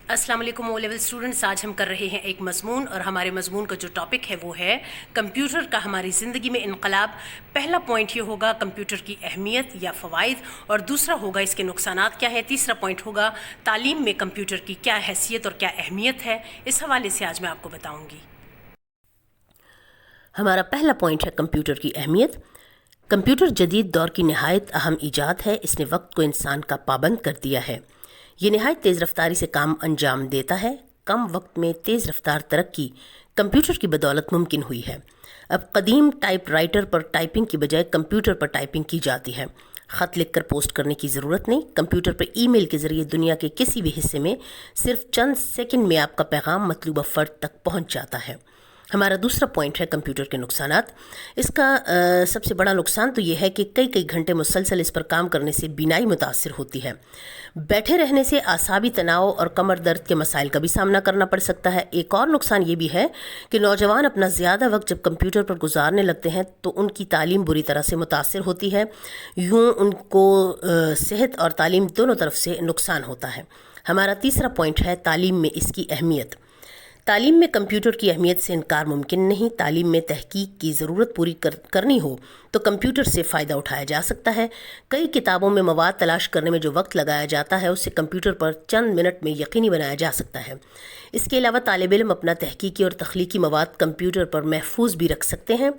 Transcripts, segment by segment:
अस्सलाम वालेकुम O level students. आज हम कर रहे हैं एक मज़मून, और हमारे मज़मून का जो टॉपिक है वो है कंप्यूटर का हमारी ज़िंदगी में इनकलाब। पहला पॉइंट ये होगा कंप्यूटर की अहमियत या फ़वाइद, और दूसरा होगा इसके नुकसानात क्या है। तीसरा पॉइंट होगा तालीम में कंप्यूटर की क्या हैसियत और क्या अहमियत है। इस हवाले से आज मैं आपको बताऊँगी। हमारा पहला पॉइंट है कंप्यूटर की अहमियत। कंप्यूटर जदीद दौर की नहायत अहम ईजाद है। इसने वक्त को इंसान का पाबंद कर दिया है। ये नहायत तेज़ रफ्तारी से काम अंजाम देता है। कम वक्त में तेज़ रफ्तार तरक्की कंप्यूटर की बदौलत मुमकिन हुई है। अब कदीम टाइप राइटर पर टाइपिंग की बजाय कंप्यूटर पर टाइपिंग की जाती है। ख़त लिख कर पोस्ट करने की ज़रूरत नहीं। कंप्यूटर पर ईमेल के ज़रिए दुनिया के किसी भी हिस्से में सिर्फ चंद सेकंड में आपका पैगाम मतलूबा फ़र्द तक पहुंच जाता है। हमारा दूसरा पॉइंट है कंप्यूटर के नुकसानात। इसका सबसे बड़ा नुकसान तो ये है कि कई कई घंटे मुसलसल इस पर काम करने से बीनाई मुतासिर होती है। बैठे रहने से आसाबी तनाव और कमर दर्द के मसाइल का भी सामना करना पड़ सकता है। एक और नुकसान ये भी है कि नौजवान अपना ज़्यादा वक्त जब कंप्यूटर पर गुजारने लगते हैं तो उनकी तालीम बुरी तरह से मुतासिर होती है। यूँ उनको सेहत और तालीम दोनों तरफ से नुकसान होता है। हमारा तीसरा पॉइंट है तालीम में इसकी अहमियत। तालीम में कंप्यूटर की अहमियत से इनकार मुमकिन नहीं। तालीम में तहकीक की ज़रूरत पूरी करनी हो तो कंप्यूटर से फ़ायदा उठाया जा सकता है। कई किताबों में मवाद तलाश करने में जो वक्त लगाया जाता है उससे कंप्यूटर पर चंद मिनट में यकीनी बनाया जा सकता है। इसके अलावा तालिब इल्म अपना तहकीकी और तख्लीकी मवाद कंप्यूटर पर महफूज भी रख सकते हैं।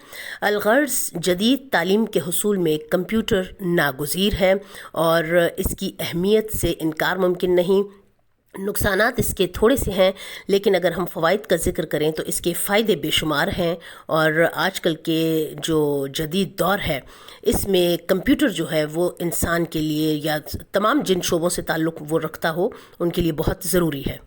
अलगर्ज़ जदीद तालीम के हुसूल में कंप्यूटर नागुज़ीर है और इसकी अहमियत से इनकार मुमकिन नहीं। नुकसानात इसके थोड़े से हैं, लेकिन अगर हम फ़वाइद का ज़िक्र करें तो इसके फ़ायदे बेशुमार हैं। और आजकल के जो जदीद दौर है इसमें कंप्यूटर जो है वो इंसान के लिए या तमाम जिन शोबों से ताल्लुक़ वो रखता हो उनके लिए बहुत ज़रूरी है।